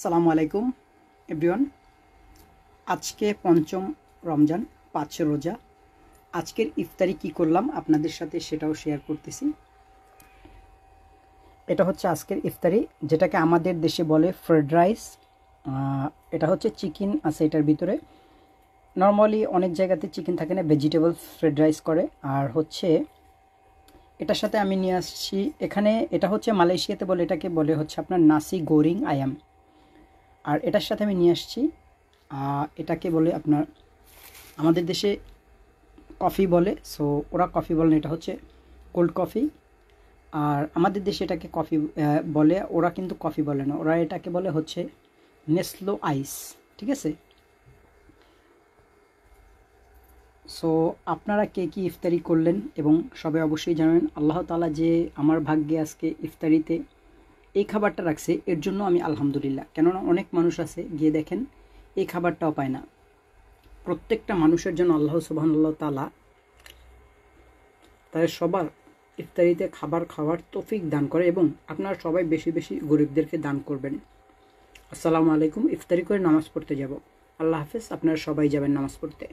আসসালামু আলাইকুম এভরিওয়ান। আজকে পঞ্চম রমজান, 5 রোজা। আজকের ইফতারি কি করলাম আপনাদের সাথে সেটাও শেয়ার করতেছি। এটা হচ্ছে আজকের ইফতারি, যেটাকে আমাদের দেশে বলে ফ্রাইড রাইস। এটা হচ্ছে চিকেন আছে এটার ভিতরে। নর্মালি অনেক জায়গাতে চিকেন থাকে না, ভেজিটেবল ফ্রাইড রাইস করে। আর হচ্ছে এটার সাথে আমি নিয়ে আসছি এখানে, এটা হচ্ছে মালয়েশিয়াতে বলে, এটাকে বলে হচ্ছে আপনার নাসি গোরিং আয়াম। আর এটার সাথে আমি নিয়ে আসছি এটাকে বলে আপনার আমাদের দেশে কফি বলে, সো ওরা কফি বলে, এটা হচ্ছে কোল্ড কফি। আর আমাদের দেশে এটাকে কফি বলে, ওরা কিন্তু কফি বলে না, ওরা এটাকে বলে হচ্ছে নেসলো আইস। ঠিক আছে, সো আপনারা কে কী ইফতারি করলেন এবং সবাই অবশ্যই জানাবেন। আল্লাহ তাআলা যে আমার ভাগ্যে আজকে ইফতারিতে এই খাবারটা রাখছে, এর জন্য আমি আলহামদুলিল্লাহ। কেননা অনেক মানুষ আছে গিয়ে দেখেন এই খাবারটাও পায় না। প্রত্যেকটা মানুষের জন্য আল্লাহ সুবহানাহু তাআলা তাদের সবার ইফতারিতে খাবার খাওয়ার তৌফিক দান করে, এবং আপনারা সবাই বেশি বেশি গরিবদেরকে দান করবেন। আসসালামু আলাইকুম। ইফতারি করে নামাজ পড়তে যাব। আল্লাহ হাফেজ। আপনারা সবাই যাবেন নামাজ পড়তে।